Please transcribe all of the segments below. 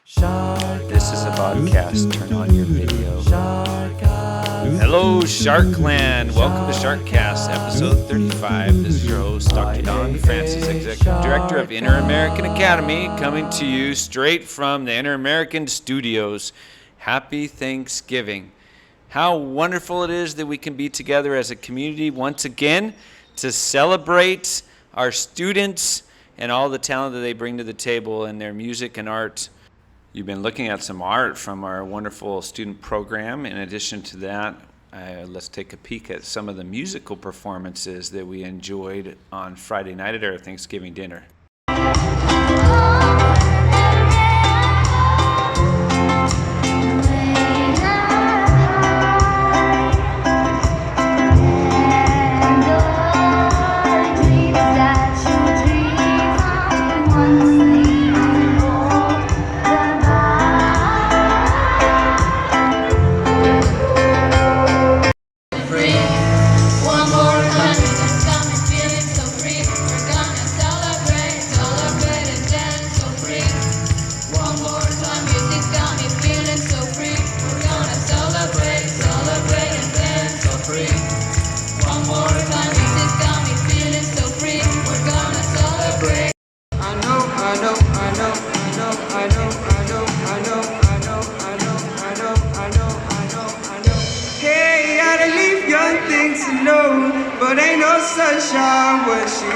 This is a podcast. Turn on your video. Hello, Sharkland. Welcome to Sharkast, episode 35. This is your host, Dr. Don Francis, Executive Director of Inter-American Academy, coming to you straight from the Inter-American Studios. Happy Thanksgiving. How wonderful it is that we can be together as a community once again to celebrate our students and all the talent that they bring to the table in their music and art. You've been looking at some art from our wonderful student program. In addition to that, let's take a peek at some of the musical performances that we enjoyed on Friday night at our Thanksgiving dinner. But ain't no sunshine when she's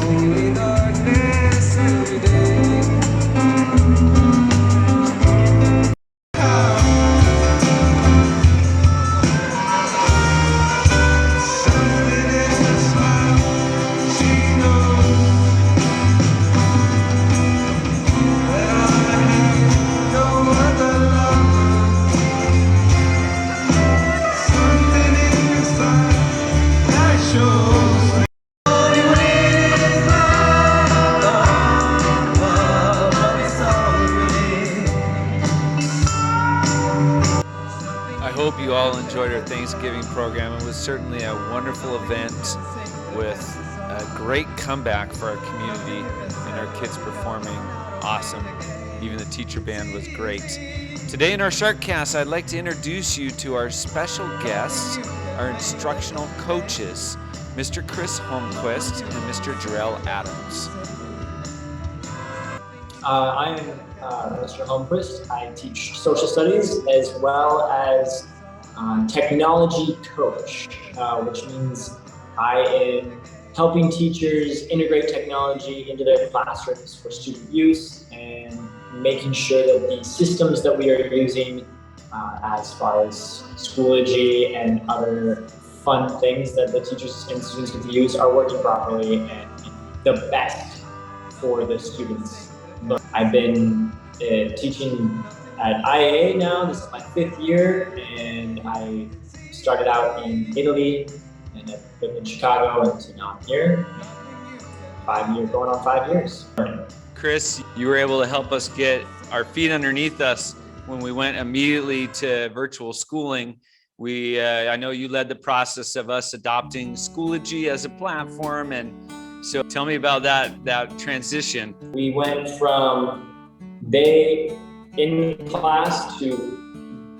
only darkness every day. Something in her smile, she knows. I hope you all enjoyed our Thanksgiving program. It was certainly a wonderful event with a great comeback for our community and our kids performing awesome. Even the teacher band was great. Today in our Sharkcast, I'd like to introduce you to our special guests, our instructional coaches, Mr. Chris Holmquist and Mr. Jarrell Adams. I am Mr. Holmquist. I teach social studies as well as technology coach, which means I am helping teachers integrate technology into their classrooms for student use and making sure that the systems that we are using as far as Schoology and other fun things that the teachers and students get to use are working properly and the best for the students. I've been teaching at IAA now. This is my 5th year, and I started out in Italy and I've lived in Chicago, and so now I'm here. 5 years, going on 5 years. Chris, you were able to help us get our feet underneath us when we went immediately to virtual schooling. I know you led the process of us adopting Schoology as a platform, and so tell me about that transition. We went from they in class to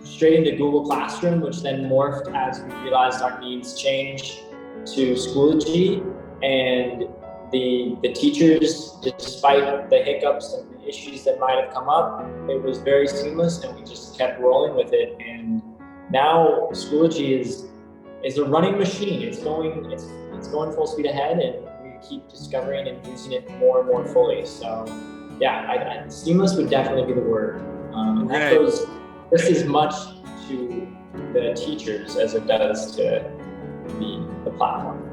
straight into Google Classroom, which then morphed as we realized our needs changed to Schoology, and the teachers, despite the hiccups and the issues that might have come up, it was very seamless, and we just kept rolling with it. And now Schoology is a running machine. It's going full speed ahead, and we keep discovering and using it more and more fully. So yeah, seamless would definitely be the word. And that goes just as much to the teachers as it does to the platform.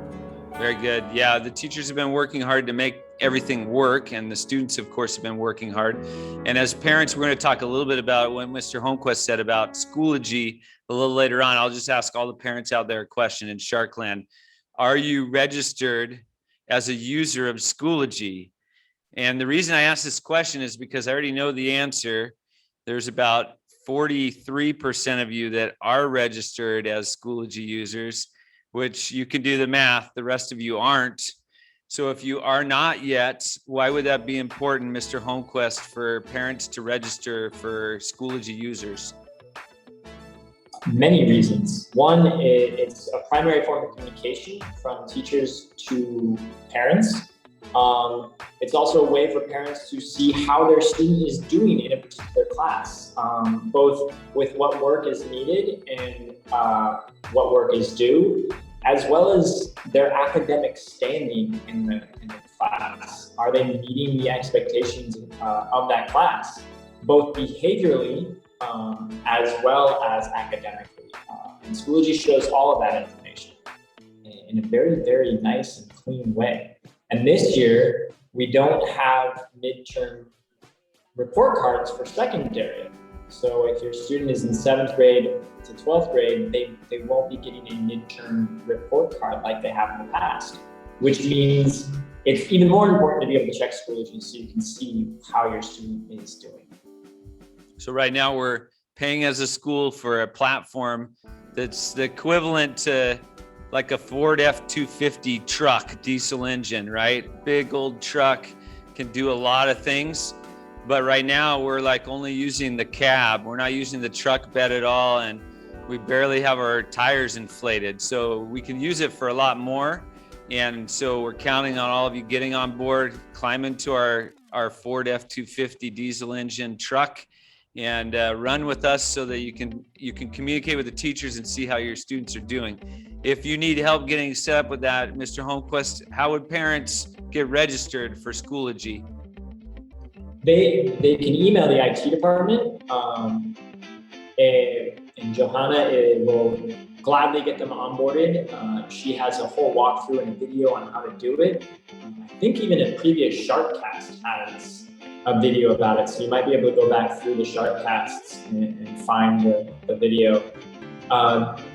Very good. Yeah, the teachers have been working hard to make everything work, and the students, of course, have been working hard. And as parents, we're going to talk a little bit about what Mr. Holmquist said about Schoology a little later on. I'll just ask all the parents out there a question in Sharkland. Are you registered as a user of Schoology? And the reason I ask this question is because I already know the answer. There's about 43% of you that are registered as Schoology users, which you can do the math. The rest of you aren't. So if you are not yet, why would that be important, Mr. Holmquist, for parents to register for Schoology users? Many reasons. One, it's a primary form of communication from teachers to parents. It's also a way for parents to see how their student is doing in a particular class, both with what work is needed and what work is due, as well as their academic standing in the class. Are they meeting the expectations of that class, both behaviorally as well as academically? And Schoology shows all of that information in a very, very nice and clean way. And this year, we don't have midterm report cards for secondary. So if your student is in 7th grade to 12th grade, they won't be getting a midterm report card like they have in the past, which means it's even more important to be able to check Schoology so you can see how your student is doing. So right now we're paying as a school for a platform that's the equivalent to like a Ford F-250 truck, diesel engine, right? Big old truck, can do a lot of things. But right now we're like only using the cab. We're not using the truck bed at all. And we barely have our tires inflated. So we can use it for a lot more. And so we're counting on all of you getting on board, climbing to our Ford F-250 diesel engine truck and run with us so that you can communicate with the teachers and see how your students are doing. If you need help getting set up with that, Mr. Holmquist, how would parents get registered for Schoology? They can email the IT department, and Johanna will gladly get them onboarded. She has a whole walkthrough and a video on how to do it. I think even a previous Sharkast has a video about it, so you might be able to go back through the Sharkasts and find the video.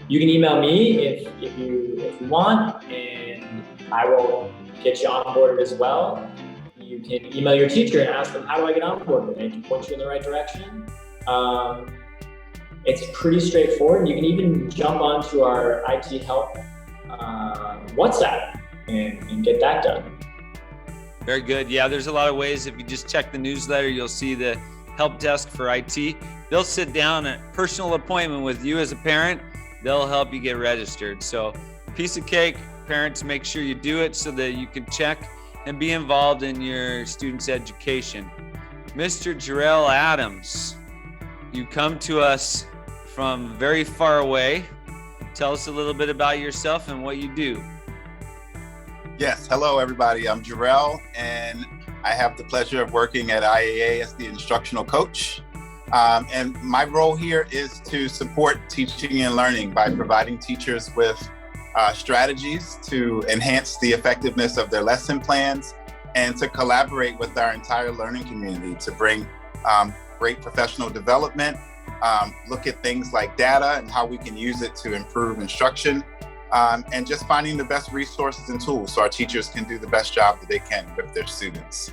You can email me if you want, and I will get you onboarded as well. You can email your teacher and ask them, how do I get onboarded? They can point you in the right direction. It's pretty straightforward. You can even jump onto our IT help WhatsApp and get that done. Very good. Yeah, there's a lot of ways. If you just check the newsletter, you'll see the help desk for IT. They'll sit down at personal appointment with you as a parent. They'll help you get registered. So piece of cake. Parents, make sure you do it so that you can check and be involved in your students' education. Mr. Jarrell Adams, you come to us from very far away. Tell us a little bit about yourself and what you do. Yes, hello everybody. I'm Jarrell, and I have the pleasure of working at IAA as the instructional coach. And my role here is to support teaching and learning by providing teachers with strategies to enhance the effectiveness of their lesson plans and to collaborate with our entire learning community to bring great professional development, look at things like data and how we can use it to improve instruction, and just finding the best resources and tools so our teachers can do the best job that they can with their students.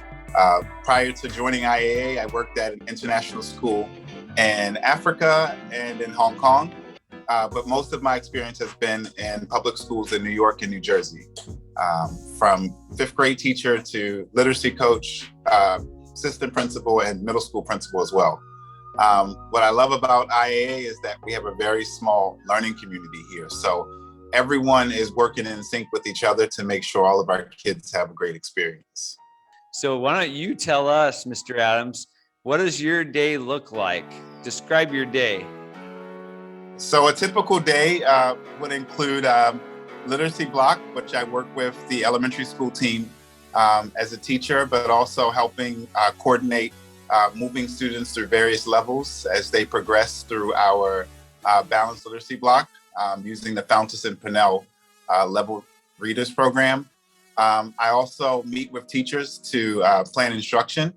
Prior to joining IAA, I worked at an international school in Africa and in Hong Kong, but most of my experience has been in public schools in New York and New Jersey, from 5th grade teacher to literacy coach, assistant principal, and middle school principal as well. What I love about IAA is that we have a very small learning community here. So everyone is working in sync with each other to make sure all of our kids have a great experience. So why don't you tell us, Mr. Adams, what does your day look like? Describe your day. So a typical day would include literacy block, which I work with the elementary school team as a teacher, but also helping coordinate moving students through various levels as they progress through our balanced literacy block using the Fountas and Pinnell level readers program. I also meet with teachers to plan instruction.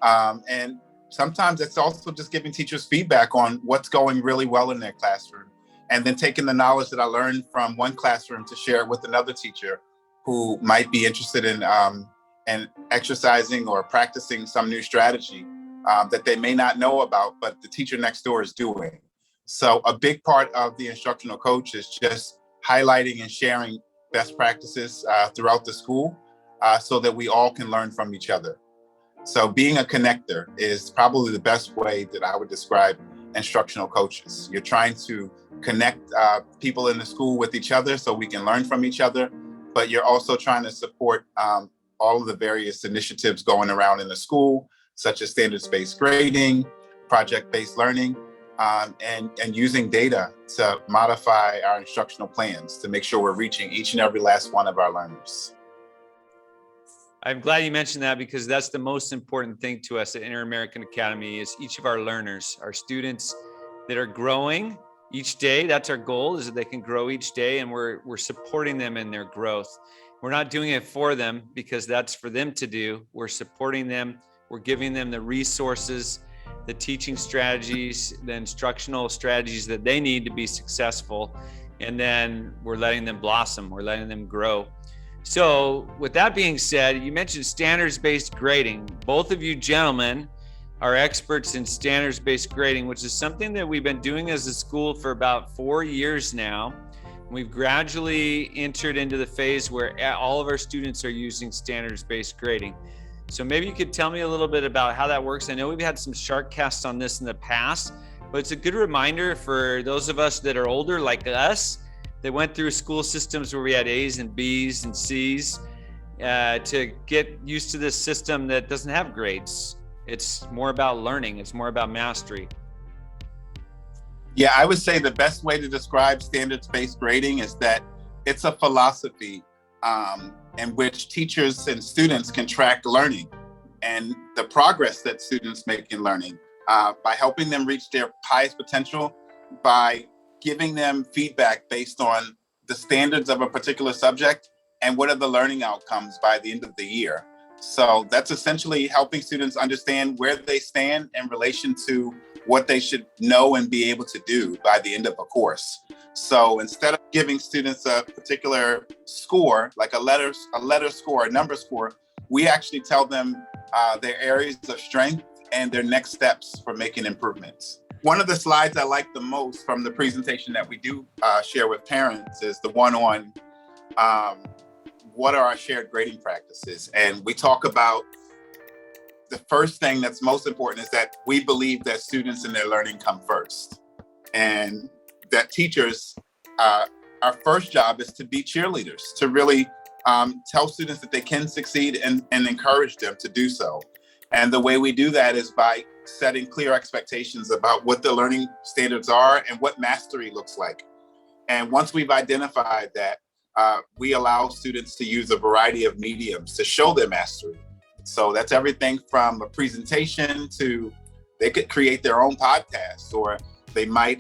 And sometimes it's also just giving teachers feedback on what's going really well in their classroom, and then taking the knowledge that I learned from one classroom to share it with another teacher who might be interested in exercising or practicing some new strategy that they may not know about, but the teacher next door is doing. So a big part of the instructional coach is just highlighting and sharing best practices throughout the school so that we all can learn from each other. So being a connector is probably the best way that I would describe instructional coaches. You're trying to connect people in the school with each other so we can learn from each other, but you're also trying to support all of the various initiatives going around in the school, such as standards-based grading, project-based learning, and using data to modify our instructional plans to make sure we're reaching each and every last one of our learners. I'm glad you mentioned that, because that's the most important thing to us at Inter-American Academy is each of our learners, our students that are growing each day. That's our goal, is that they can grow each day, and we're supporting them in their growth. We're not doing it for them because that's for them to do. We're supporting them. We're giving them the resources, the teaching strategies, the instructional strategies that they need to be successful. And then we're letting them blossom. We're letting them grow. So with that being said, you mentioned standards-based grading. Both of you gentlemen are experts in standards-based grading, which is something that we've been doing as a school for about 4 years now. We've gradually entered into the phase where all of our students are using standards-based grading. So maybe you could tell me a little bit about how that works. I know we've had some Sharkasts on this in the past, but it's a good reminder for those of us that are older like us, that went through school systems where we had A's and B's and C's to get used to this system that doesn't have grades. It's more about learning. It's more about mastery. Yeah, I would say the best way to describe standards-based grading is that it's a philosophy in which teachers and students can track learning and the progress that students make in learning by helping them reach their highest potential, by giving them feedback based on the standards of a particular subject and what are the learning outcomes by the end of the year. So that's essentially helping students understand where they stand in relation to what they should know and be able to do by the end of a course. So instead of giving students a particular score, like a letter score, a number score, we actually tell them their areas of strength and their next steps for making improvements. One of the slides I like the most from the presentation that we do share with parents is the one on what are our shared grading practices. And we talk about the first thing that's most important is that we believe that students and their learning come first. And that teachers, our first job is to be cheerleaders, to really tell students that they can succeed and encourage them to do so. And the way we do that is by setting clear expectations about what the learning standards are and what mastery looks like. And once we've identified that, we allow students to use a variety of mediums to show their mastery. So that's everything from a presentation to they could create their own podcast, or they might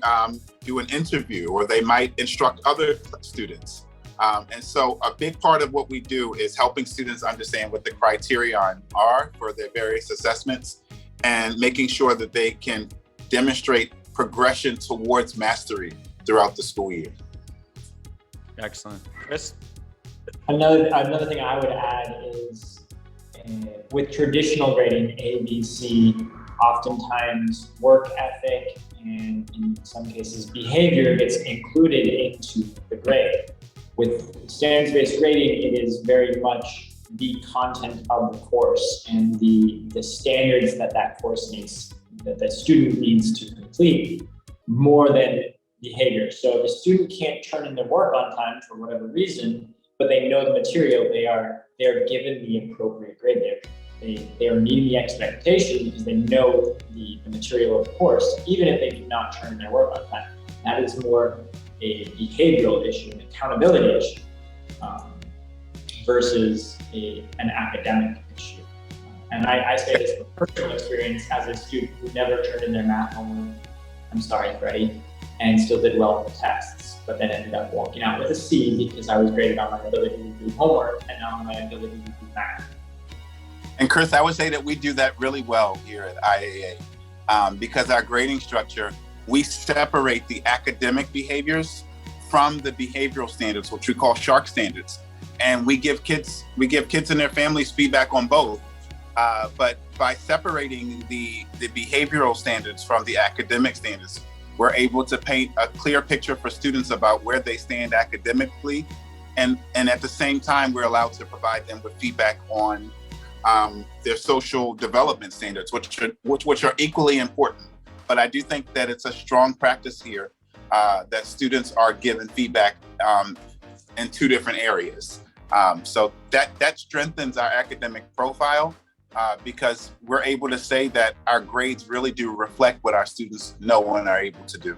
do an interview, or they might instruct other students. And so a big part of what we do is helping students understand what the criterion are for their various assessments and making sure that they can demonstrate progression towards mastery throughout the school year. Excellent. Chris? Another thing I would add is with traditional grading, A, B, C, oftentimes work ethic and in some cases behavior gets included into the grade. With standards-based grading, it is very much the content of the course and the standards that course needs, that the student needs to complete, more than behavior. So if a student can't turn in their work on time for whatever reason, but they know the material, they are given the appropriate grade. They are meeting the expectation because they know the material of the course, even if they do not turn in their work on time. That is more a behavioral issue, an accountability issue, versus an academic issue. And I say this from personal experience as a student who never turned in their math homework, I'm sorry, Freddie, and still did well on the tests, but then ended up walking out with a C because I was graded on my ability to do homework and not on my ability to do math. And Chris, I would say that we do that really well here at IAA because our grading structure, we separate the academic behaviors from the behavioral standards, which we call SHARK standards. And we give kids and their families feedback on both. But by separating the behavioral standards from the academic standards, we're able to paint a clear picture for students about where they stand academically. And at the same time, we're allowed to provide them with feedback on their social development standards, which are equally important. But I do think that it's a strong practice here that students are given feedback in two different areas. So that strengthens our academic profile because we're able to say that our grades really do reflect what our students know and are able to do.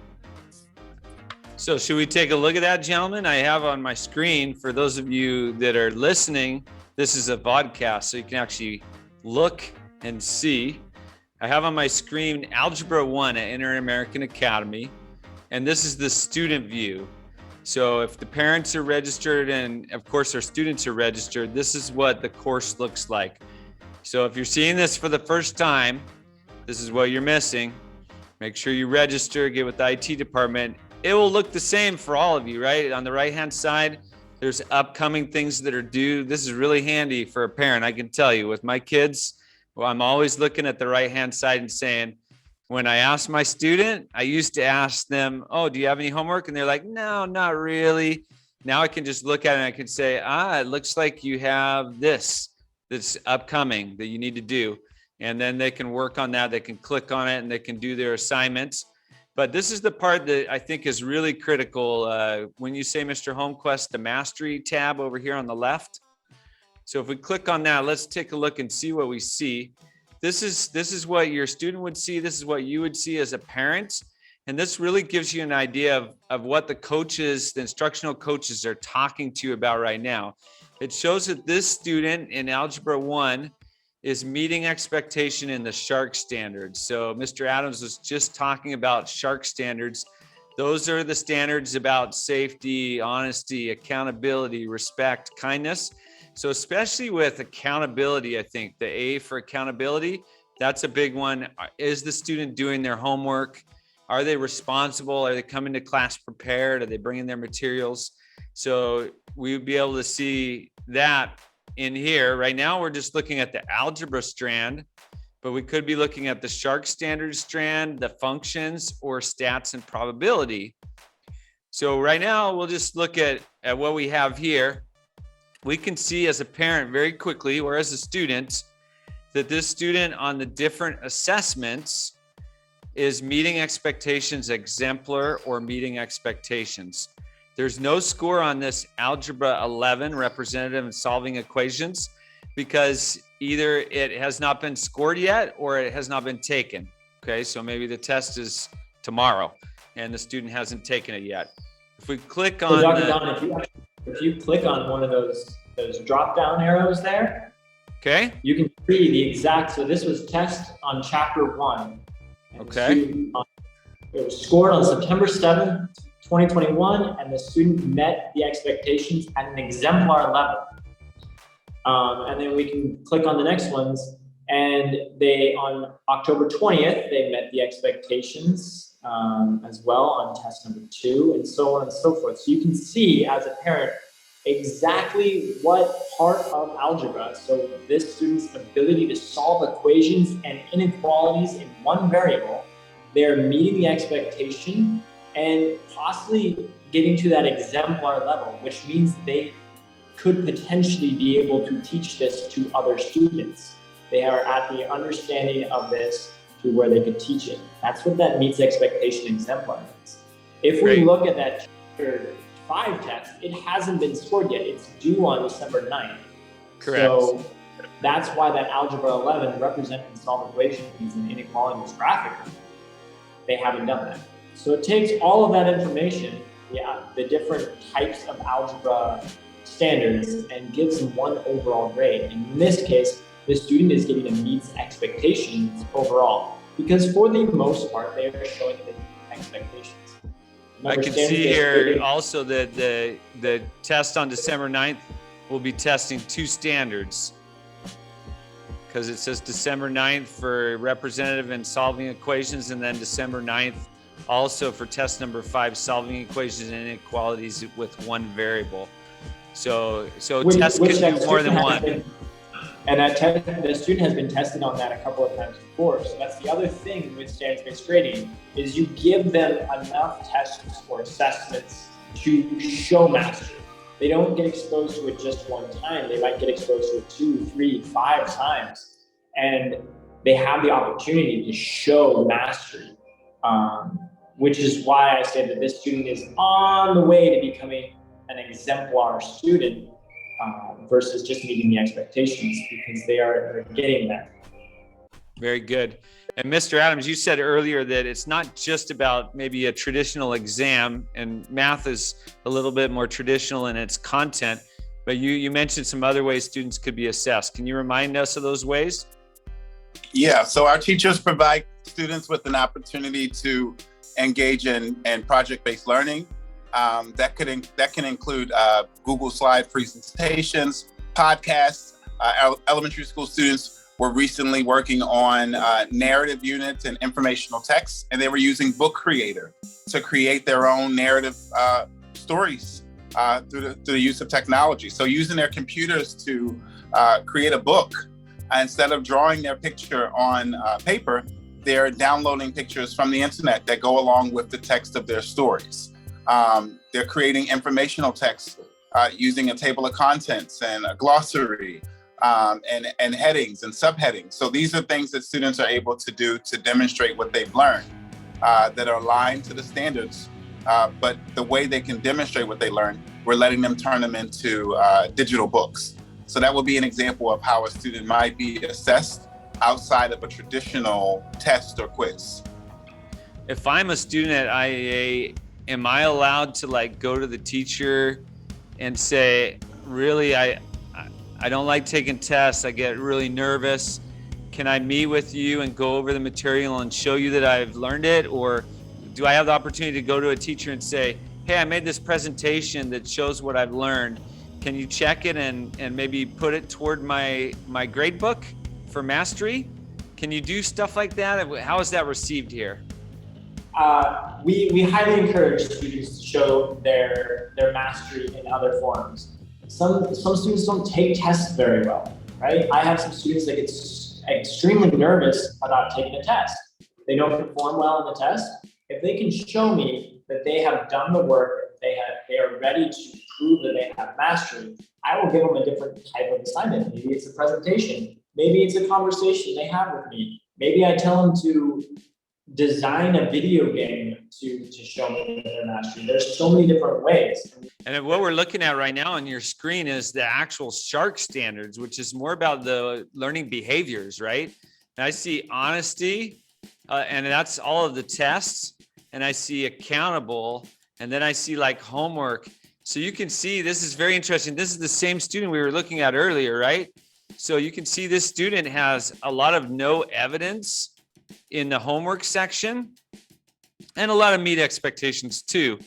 So should we take a look at that, gentlemen? I have on my screen, for those of you that are listening, this is a podcast, so you can actually look and see. I have on my screen Algebra 1 at Inter-American Academy, and this is the student view. So if the parents are registered and of course our students are registered, this is what the course looks like. So if you're seeing this for the first time, this is what you're missing. Make sure you register, get with the IT department. It will look the same for all of you, right? On the right-hand side, there's upcoming things that are due. This is really handy for a parent. I can tell you with my kids, well, I'm always looking at the right-hand side and saying, when I ask my student, I used to ask them, oh, do you have any homework? And they're like, no, not really. Now I can just look at it and I can say, it looks like you have this that's upcoming that you need to do. And then they can work on that. They can click on it and they can do their assignments. But this is the part that I think is really critical. When you say, Mr. Holmquist, the mastery tab over here on the left. So if we click on that, let's take a look and see what we see. This is what your student would see. This is what you would see as a parent. And this really gives you an idea of what the coaches, the instructional coaches are talking to you about right now. It shows that this student in Algebra 1 is meeting expectation in the Shark standards. So Mr. Adams was just talking about Shark standards. Those are the standards about safety, honesty, accountability, respect, kindness. So especially with accountability, I think the A for accountability, that's a big one. Is the student doing their homework? Are they responsible? Are they coming to class prepared? Are they bringing their materials? So we would be able to see that in here. Right now, we're just looking at the algebra strand, but we could be looking at the Shark standards strand, the functions, or stats and probability. So right now, we'll just look at what we have here. We can see as a parent very quickly, or as a student, that this student on the different assessments is meeting expectations exemplar or meeting expectations. There's no score on this Algebra 11, representative and solving equations, because either it has not been scored yet or it has not been taken. Okay, so maybe the test is tomorrow and the student hasn't taken it yet. If we click on Dr. Don, if you click on one of those drop-down arrows there, okay, you can see the exact, so this was test on chapter 1. Okay. It was scored on September 7th, 2021, and the student met the expectations at an exemplar level. And then we can click on the next ones, and they, on October 20th, they met the expectations as well on test number 2, and so on and so forth. So you can see as a parent exactly what part of algebra, so this student's ability to solve equations and inequalities in one variable, they're meeting the expectation and possibly getting to that exemplar level, which means they could potentially be able to teach this to other students. They are at the understanding of this to where they could teach it. That's what that meets expectation exemplar means. If we look at that chapter 5 test, it hasn't been scored yet. It's due on December 9th. Correct. So that's why that Algebra 11, represent and solve equations and inequalities graphically, they haven't done that. So it takes all of that information, the different types of algebra standards, and gives them one overall grade. In this case, the student is getting a meets expectations overall, because for the most part, they are showing the expectations. I can see here also that the test on December 9th will be testing 2 standards, because it says December 9th for representative and solving equations, and then December 9th also for test number 5, solving equations and inequalities with one variable. So tests can do more than one. And the student has been tested on that a couple of times before. So that's the other thing with standards-based grading, is you give them enough tests or assessments to show mastery. They don't get exposed to it just one time. They might get exposed to it 2, 3, 5 times. And they have the opportunity to show mastery, which is why I say that this student is on the way to becoming an exemplar student, versus just meeting the expectations, because they're getting there. Very good. And Mr. Adams, you said earlier that it's not just about maybe a traditional exam, and math is a little bit more traditional in its content, but you mentioned some other ways students could be assessed. Can you remind us of those ways? Yeah, so our teachers provide students with an opportunity to engage in project-based learning. That can include Google Slide presentations, podcasts. Our elementary school students were recently working on narrative units and informational texts, and they were using Book Creator to create their own narrative stories through the use of technology. So using their computers to create a book, instead of drawing their picture on paper, they're downloading pictures from the internet that go along with the text of their stories. They're creating informational text using a table of contents and a glossary, and headings and subheadings. So these are things that students are able to do to demonstrate what they've learned, that are aligned to the standards. But the way they can demonstrate what they learned, we're letting them turn them into digital books. So that would be an example of how a student might be assessed outside of a traditional test or quiz. If I'm a student at IAA, am I allowed to go to the teacher and say, really, I don't like taking tests. I get really nervous. Can I meet with you and go over the material and show you that I've learned it? Or do I have the opportunity to go to a teacher and say, hey, I made this presentation that shows what I've learned. Can you check it and maybe put it toward my grade book for mastery? Can you do stuff like that? How is that received here? We highly encourage students to show their mastery in other forms. Some students don't take tests very well, right? I have some students that get extremely nervous about taking a test. They don't perform well on the test. If they can show me that they have done the work, they are ready to prove that they have mastery, I will give them a different type of assignment. Maybe it's a presentation. Maybe it's a conversation they have with me. Maybe I tell them to design a video game to show me their mastery. There's so many different ways. And what we're looking at right now on your screen is the actual Shark standards, which is more about the learning behaviors, right? And I see honesty, and that's all of the tests. And I see accountable, and then I see homework. So you can see, this is very interesting. This is the same student we were looking at earlier, right? So you can see this student has a lot of no evidence in the homework section, and a lot of meet expectations too.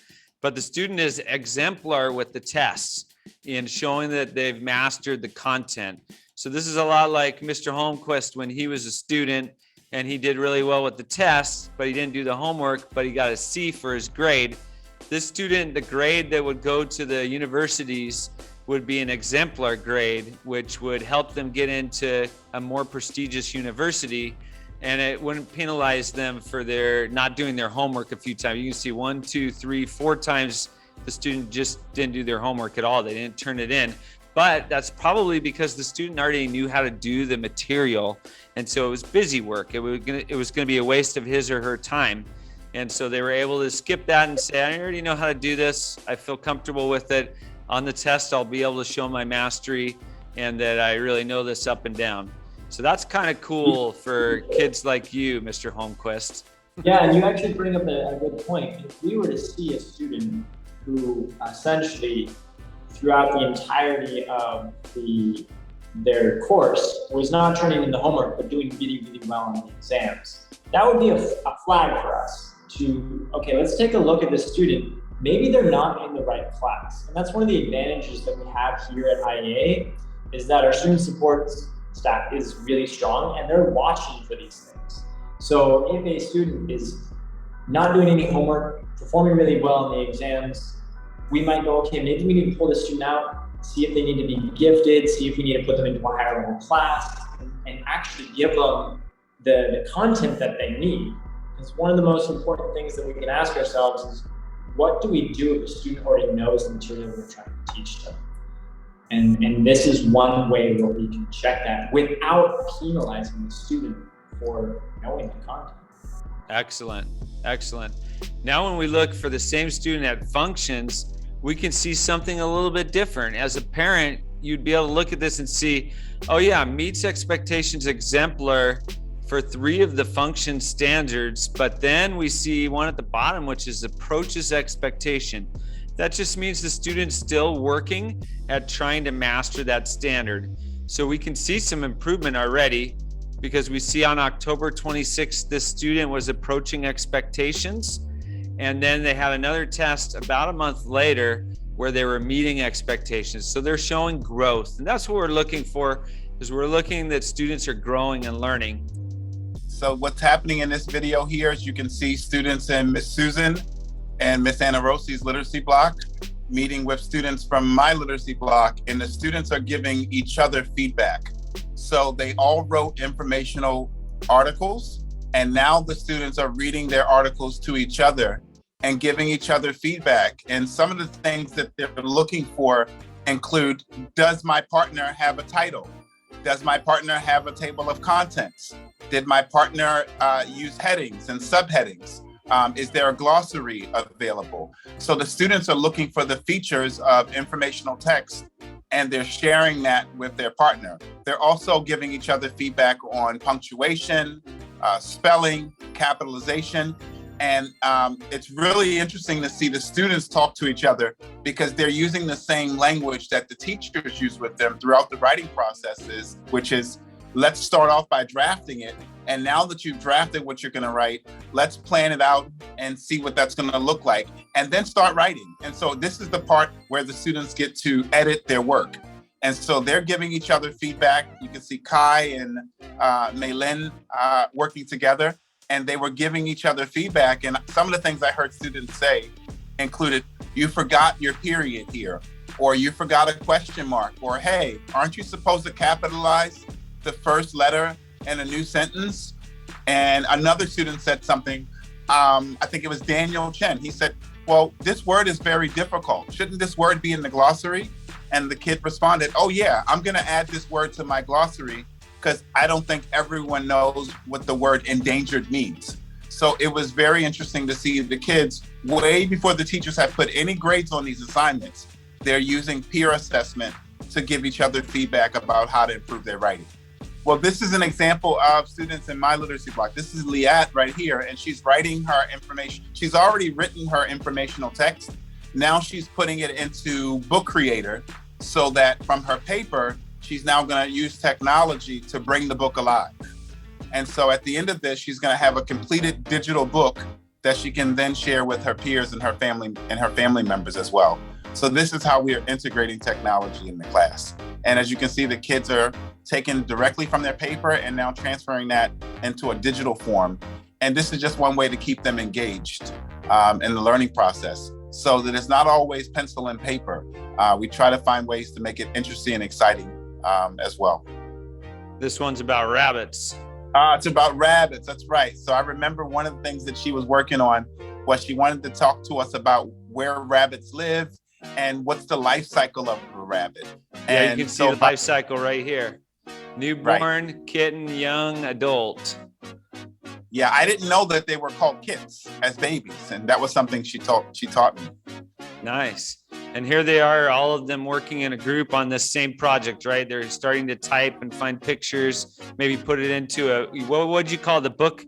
But the student is exemplar with the tests in showing that they've mastered the content. So this is a lot like Mr. Holmquist when he was a student and he did really well with the tests, but he didn't do the homework, but he got a C for his grade. This student, the grade that would go to the universities would be an exemplar grade, which would help them get into a more prestigious university. And it wouldn't penalize them for their not doing their homework a few times. You can see 1, 2, 3, 4 times the student just didn't do their homework at all. They didn't turn it in. But that's probably because the student already knew how to do the material. And so it was busy work. It was gonna be a waste of his or her time. And so they were able to skip that and say, I already know how to do this. I feel comfortable with it. On the test, I'll be able to show my mastery and that I really know this up and down. So that's kind of cool for kids like you, Mr. Holmquist. Yeah, and you actually bring up a good point. If we were to see a student who essentially throughout the entirety of their course was not turning in the homework, but doing really, really well on the exams, that would be a flag for us to, okay, let's take a look at this student. Maybe they're not in the right class. And that's one of the advantages that we have here at IAA, is that our student support staff is really strong and they're watching for these things. So if a student is not doing any homework, performing really well in the exams, we might go, okay, maybe we need to pull the student out see if they need to be gifted, see if we need to put them into a higher level class, and actually give them the content that they need. Because one of the most important things that we can ask ourselves is, what do we do if a student already knows the material we're trying to teach them? And this is one way where we can check that without penalizing the student for knowing the content. Excellent, excellent. Now when we look for the same student at functions, we can see something a little bit different. As a parent, you'd be able to look at this and see, oh yeah, meets expectations exemplar for 3 of the function standards, but then we see one at the bottom, which is approaches expectation. That just means the student's still working at trying to master that standard. So we can see some improvement already, because we see on October 26th, this student was approaching expectations. And then they had another test about a month later where they were meeting expectations. So they're showing growth. And that's what we're looking for, is we're looking that students are growing and learning. So what's happening in this video here is you can see students in Miss Susan and Miss Anna Rossi's literacy block meeting with students from my literacy block, and the students are giving each other feedback. So they all wrote informational articles, and now the students are reading their articles to each other and giving each other feedback. And some of the things that they're looking for include, does my partner have a title? Does my partner have a table of contents? Did my partner use headings and subheadings? Is there a glossary available? So the students are looking for the features of informational text, and they're sharing that with their partner. They're also giving each other feedback on punctuation, spelling, capitalization. And it's really interesting to see the students talk to each other, because they're using the same language that the teachers use with them throughout the writing processes, which is, let's start off by drafting it. And now that you've drafted what you're gonna write, let's plan it out and see what that's gonna look like, and then start writing. And so this is the part where the students get to edit their work. And so they're giving each other feedback. You can see Kai and Maylin working together, and they were giving each other feedback. And some of the things I heard students say included, you forgot your period here, or you forgot a question mark, or hey, aren't you supposed to capitalize the first letter in a new sentence? And another student said something, I think it was Daniel Chen. He said, well, this word is very difficult. Shouldn't this word be in the glossary? And the kid responded, oh yeah, I'm gonna add this word to my glossary because I don't think everyone knows what the word endangered means. So it was very interesting to see the kids, way before the teachers had put any grades on these assignments, they're using peer assessment to give each other feedback about how to improve their writing. Well, this is an example of students in my literacy block. This is Liat right here, and she's writing her information. She's already written her informational text. Now she's putting it into Book Creator, so that from her paper, she's now gonna use technology to bring the book alive. And so at the end of this, she's gonna have a completed digital book that she can then share with her peers and her family members as well. So this is how we are integrating technology in the class. And as you can see, the kids are taking directly from their paper and now transferring that into a digital form. And this is just one way to keep them engaged in the learning process, so that it's not always pencil and paper. We try to find ways to make it interesting and exciting as well. This one's about rabbits. It's about rabbits, that's right. So I remember one of the things that she was working on was she wanted to talk to us about where rabbits live and what's the life cycle of a rabbit. Yeah, and you can see the life cycle right here. Newborn, kitten, young, adult. Yeah, I didn't know that they were called kits as babies, and that was something she taught me. Nice. And here they are, all of them working in a group on this same project, right? They're starting to type and find pictures, maybe put it into a, what would you call the book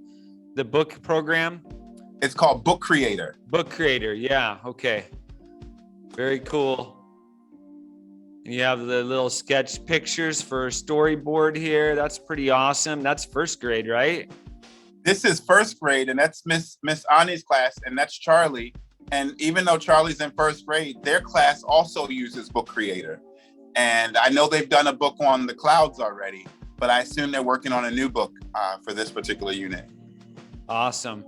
program? It's called Book Creator. Book Creator, yeah, okay. Very cool. And you have the little sketch pictures for a storyboard here. That's pretty awesome. That's first grade, right? This is first grade, and that's Miss Ani's class, and that's Charlie. And even though Charlie's in first grade, their class also uses Book Creator. And I know they've done a book on the clouds already, but I assume they're working on a new book for this particular unit. Awesome.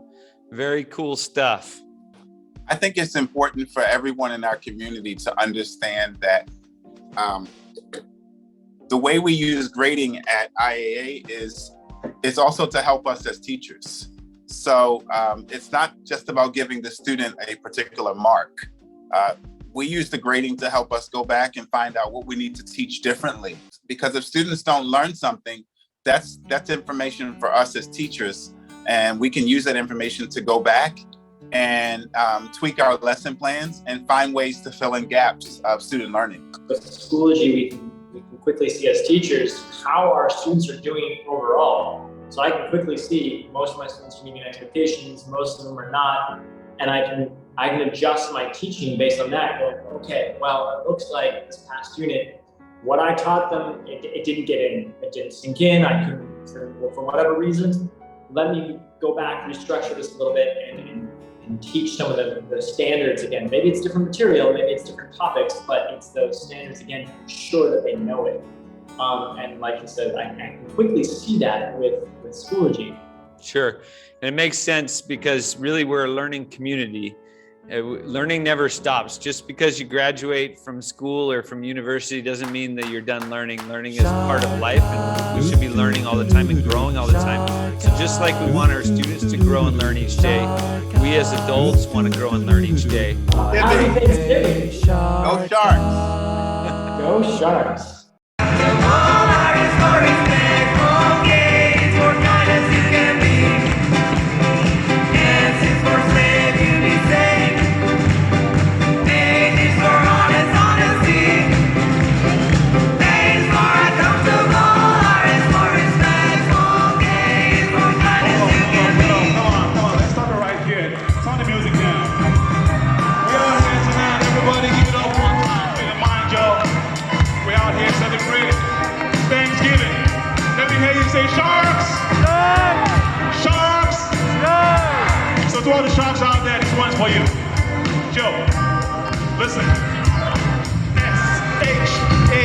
Very cool stuff. I think it's important for everyone in our community to understand that The way we use grading at IAA is also to help us as teachers. So it's not just about giving the student a particular mark. We use the grading to help us go back and find out what we need to teach differently. Because if students don't learn something, that's information for us as teachers. And we can use that information to go back and tweak our lesson plans and find ways to fill in gaps of student learning. With Schoology, we can quickly see as teachers how our students are doing overall. So I can quickly see most of my students are meeting expectations, most of them are not, and I can adjust my teaching based on that. Go, okay, well, it looks like this past unit, what I taught them, it didn't get in, it didn't sink in. I couldn't, for whatever reason, let me go back, restructure this a little bit, and teach some of the standards again. Maybe it's different material, maybe it's different topics, but it's those standards again to ensure that they know it. And like you said, I can quickly see that with Schoology. Sure. And it makes sense because really we're a learning community. Learning never stops. Just because you graduate from school or from university doesn't mean that you're done learning. Learning is part of life, and we should be learning all the time and growing all the time. So just like we want our students to grow and learn each day, we as adults want to grow and learn each day. Happy Thanksgiving. Go Sharks! Go Sharks. Say Sharks! Sharks! Sharks! Sharks! So to all the Sharks out there, this one's for you. Joe, listen. S-H-A-R-K-A